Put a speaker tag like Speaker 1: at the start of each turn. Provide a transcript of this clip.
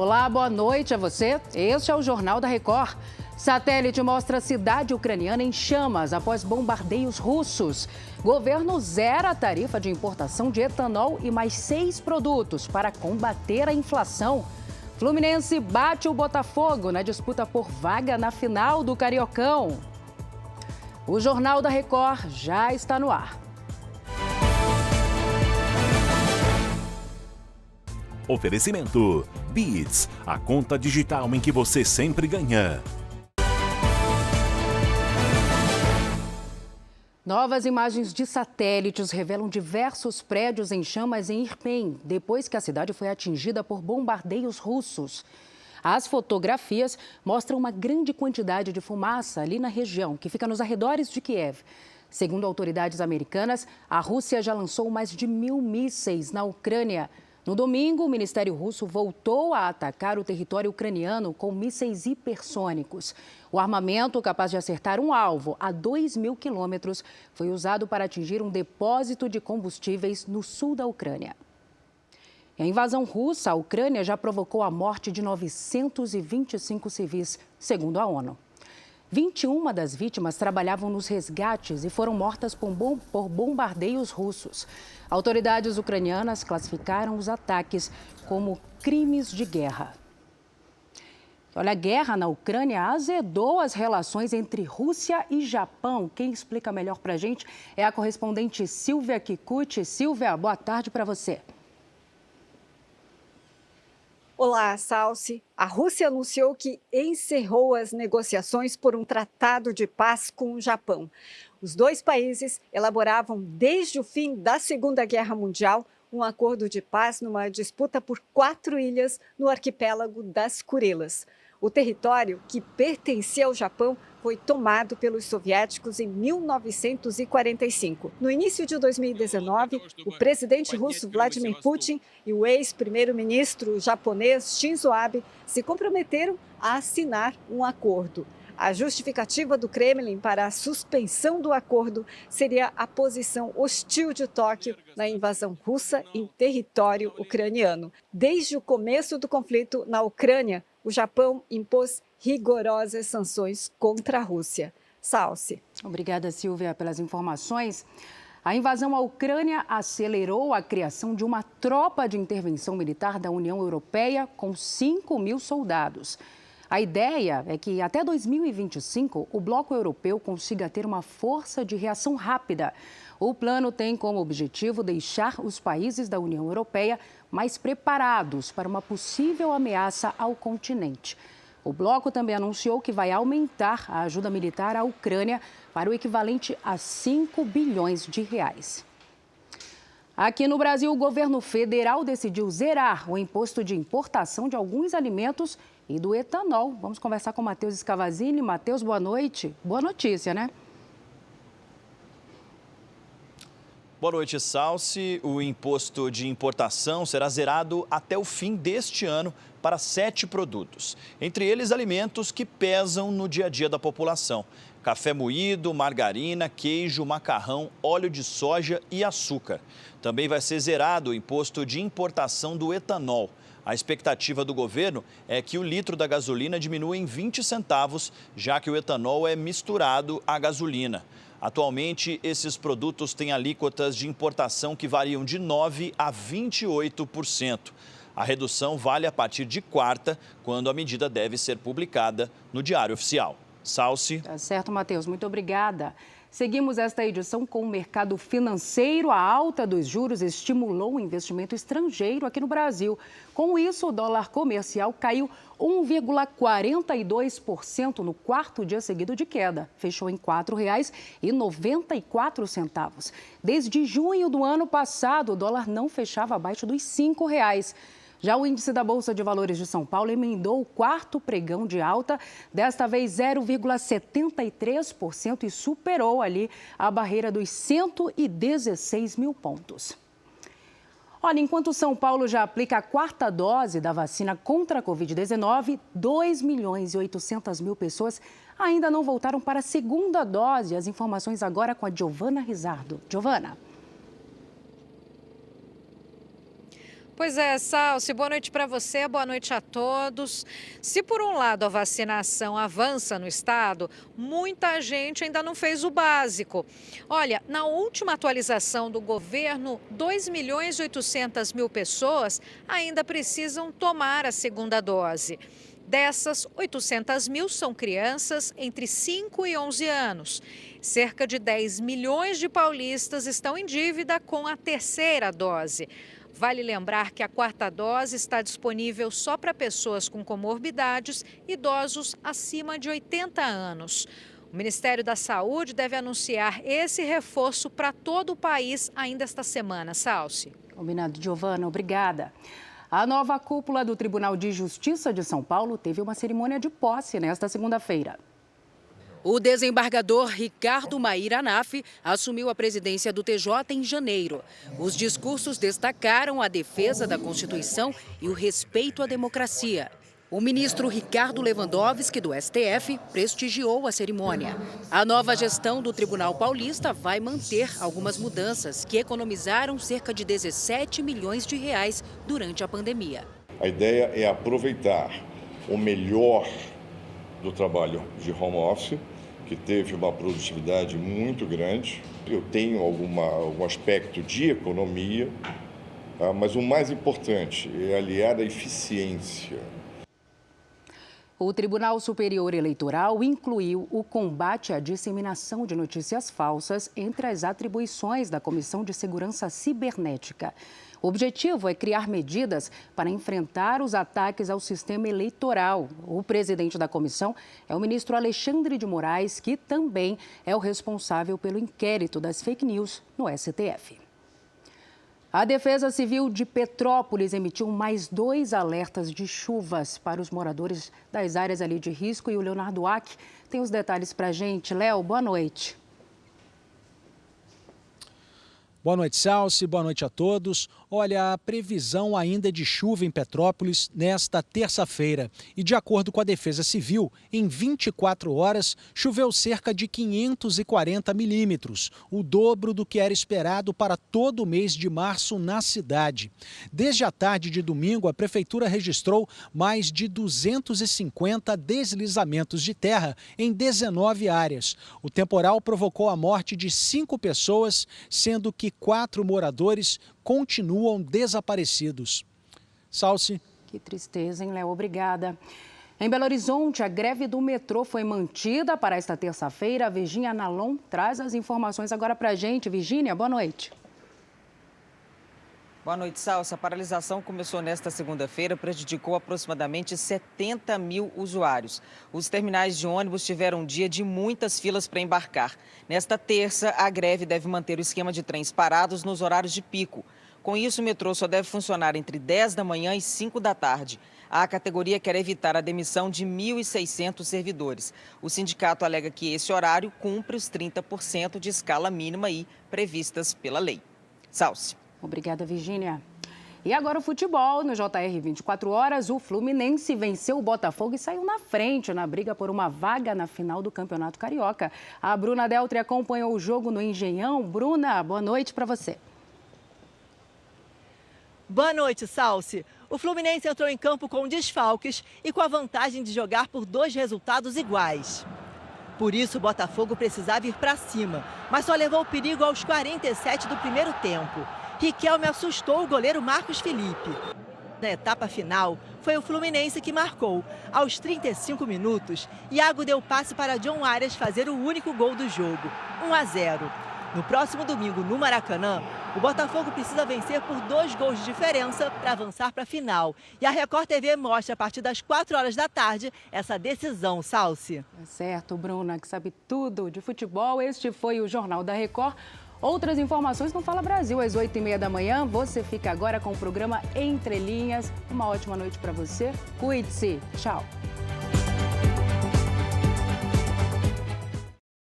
Speaker 1: Olá, boa noite a você. Este é o Jornal da Record. Satélite mostra a cidade ucraniana em chamas após bombardeios russos. Governo zera a tarifa de importação de etanol e mais 6 produtos para combater a inflação. Fluminense bate o Botafogo na disputa por vaga na final do Cariocão. O Jornal da Record já está no ar.
Speaker 2: Oferecimento Beats, a conta digital em que você sempre ganha.
Speaker 1: Novas imagens de satélites revelam diversos prédios em chamas em Irpin, depois que a cidade foi atingida por bombardeios russos. As fotografias mostram uma grande quantidade de fumaça ali na região, que fica nos arredores de Kiev. Segundo autoridades americanas, a Rússia já lançou mais de 1.000 mísseis na Ucrânia. No domingo, o Ministério Russo voltou a atacar o território ucraniano com mísseis hipersônicos. O armamento, capaz de acertar um alvo a 2.000 quilômetros, foi usado para atingir um depósito de combustíveis no sul da Ucrânia. A invasão russa à Ucrânia já provocou a morte de 925 civis, segundo a ONU. 21 das vítimas trabalhavam nos resgates e foram mortas por bombardeios russos. Autoridades ucranianas classificaram os ataques como crimes de guerra. Olha, a guerra na Ucrânia azedou as relações entre Rússia e Japão. Quem explica melhor para a gente é a correspondente Silvia Kikuchi. Silvia, boa tarde para você.
Speaker 3: Olá, Salsi. A Rússia anunciou que encerrou as negociações por um tratado de paz com o Japão. Os dois países elaboravam desde o fim da Segunda Guerra Mundial um acordo de paz numa disputa por 4 ilhas no arquipélago das Kurilas. O território, que pertencia ao Japão, foi tomado pelos soviéticos em 1945. No início de 2019, o presidente russo Vladimir Putin e o ex-primeiro-ministro japonês Shinzo Abe se comprometeram a assinar um acordo. A justificativa do Kremlin para a suspensão do acordo seria a posição hostil de Tóquio na invasão russa em território ucraniano. Desde o começo do conflito na Ucrânia, o Japão impôs rigorosas sanções contra a Rússia. Salsi.
Speaker 1: Obrigada, Silvia, pelas informações. A invasão à Ucrânia acelerou a criação de uma tropa de intervenção militar da União Europeia com 5.000 soldados. A ideia é que até 2025 o bloco europeu consiga ter uma força de reação rápida. O plano tem como objetivo deixar os países da União Europeia mais preparados para uma possível ameaça ao continente. O bloco também anunciou que vai aumentar a ajuda militar à Ucrânia para o equivalente a 5 bilhões de reais. Aqui no Brasil, o governo federal decidiu zerar o imposto de importação de alguns alimentos e do etanol. Vamos conversar com o Matheus Scavazini. Matheus, boa noite. Boa notícia, né?
Speaker 4: Boa noite, Salsi. O imposto de importação será zerado até o fim deste ano para 7 produtos. Entre eles, alimentos que pesam no dia a dia da população. Café moído, margarina, queijo, macarrão, óleo de soja e açúcar. Também vai ser zerado o imposto de importação do etanol. A expectativa do governo é que o litro da gasolina diminua em 20 centavos, já que o etanol é misturado à gasolina. Atualmente, esses produtos têm alíquotas de importação que variam de 9% a 28%. A redução vale a partir de quarta, quando a medida deve ser publicada no Diário Oficial. Salsi.
Speaker 1: Tá certo, Matheus. Muito obrigada. Seguimos esta edição com o mercado financeiro. A alta dos juros estimulou o investimento estrangeiro aqui no Brasil. Com isso, o dólar comercial caiu 1,42% no quarto dia seguido de queda. Fechou em R$ 4,94. Desde junho do ano passado, o dólar não fechava abaixo dos R$ 5. Já o índice da Bolsa de Valores de São Paulo emendou o quarto pregão de alta, desta vez 0,73% e superou ali a barreira dos 116 mil pontos. Olha, enquanto São Paulo já aplica a 4ª dose da vacina contra a Covid-19, 2.800.000 pessoas ainda não voltaram para a 2ª dose. As informações agora com a Giovana Rizardo. Giovana.
Speaker 5: Pois é, Salsi, boa noite para você, boa noite a todos. Se por um lado a vacinação avança no estado, muita gente ainda não fez o básico. Olha, na última atualização do governo, 2.800.000 pessoas ainda precisam tomar a segunda dose. Dessas, 800.000 são crianças entre 5 e 11 anos. Cerca de 10 milhões de paulistas estão em dívida com a terceira dose. Vale lembrar que a quarta dose está disponível só para pessoas com comorbidades e idosos acima de 80 anos. O Ministério da Saúde deve anunciar esse reforço para todo o país ainda esta semana. Salsi.
Speaker 1: Combinado, Giovana. Obrigada. A nova cúpula do Tribunal de Justiça de São Paulo teve uma cerimônia de posse nesta segunda-feira. O desembargador Ricardo Mair Anaf assumiu a presidência do TJ em janeiro. Os discursos destacaram a defesa da Constituição e o respeito à democracia. O ministro Ricardo Lewandowski, do STF, prestigiou a cerimônia. A nova gestão do Tribunal Paulista vai manter algumas mudanças que economizaram cerca de 17 milhões de reais durante a pandemia.
Speaker 6: A ideia é aproveitar o melhor do trabalho de home office, que teve uma produtividade muito grande. Eu tenho algum aspecto de economia, mas o mais importante é aliar a eficiência.
Speaker 1: O Tribunal Superior Eleitoral incluiu o combate à disseminação de notícias falsas entre as atribuições da Comissão de Segurança Cibernética. O objetivo é criar medidas para enfrentar os ataques ao sistema eleitoral. O presidente da comissão é o ministro Alexandre de Moraes, que também é o responsável pelo inquérito das fake news no STF. A Defesa Civil de Petrópolis emitiu mais 2 alertas de chuvas para os moradores das áreas ali de risco. E o Leonardo Ack tem os detalhes para a gente. Léo, boa noite.
Speaker 7: Boa noite, Salsi. Boa noite a todos. Olha, a previsão ainda é de chuva em Petrópolis nesta terça-feira. E de acordo com a Defesa Civil, em 24 horas choveu cerca de 540 milímetros, o dobro do que era esperado para todo o mês de março na cidade. Desde a tarde de domingo, a Prefeitura registrou mais de 250 deslizamentos de terra em 19 áreas. O temporal provocou a morte de 5 pessoas, sendo que 4 moradores continuam desaparecidos. Salsi.
Speaker 1: Que tristeza, hein, Léo? Obrigada. Em Belo Horizonte, a greve do metrô foi mantida para esta terça-feira. A Virgínia Nalon traz as informações agora para a gente. Virgínia, boa noite.
Speaker 8: Boa noite, Salsi. A paralisação começou nesta segunda-feira, prejudicou aproximadamente 70 mil usuários. Os terminais de ônibus tiveram um dia de muitas filas para embarcar. Nesta terça, a greve deve manter o esquema de trens parados nos horários de pico. Com isso, o metrô só deve funcionar entre 10 da manhã e 5 da tarde. A categoria quer evitar a demissão de 1.600 servidores. O sindicato alega que esse horário cumpre os 30% de escala mínima aí previstas pela lei. Salsi.
Speaker 1: Obrigada, Virgínia. E agora o futebol. No JR 24 horas, o Fluminense venceu o Botafogo e saiu na frente na briga por uma vaga na final do Campeonato Carioca. A Bruna Deltri acompanhou o jogo no Engenhão. Bruna, boa noite para você.
Speaker 9: Boa noite, Salsi. O Fluminense entrou em campo com desfalques e com a vantagem de jogar por 2 resultados iguais. Por isso, o Botafogo precisava ir para cima, mas só levou o perigo aos 47 do primeiro tempo. Riquelme assustou o goleiro Marcos Felipe. Na etapa final, foi o Fluminense que marcou. Aos 35 minutos, Iago deu passe para John Arias fazer o único gol do jogo, 1-0. No próximo domingo, no Maracanã, o Botafogo precisa vencer por 2 gols de diferença para avançar para a final. E a Record TV mostra a partir das 4 horas da tarde essa decisão, Salsi.
Speaker 1: É certo, Bruna, que sabe tudo de futebol. Este foi o Jornal da Record. Outras informações no Fala Brasil, às 8h30 da manhã. Você fica agora com o programa Entre Linhas. Uma ótima noite para você. Cuide-se. Tchau.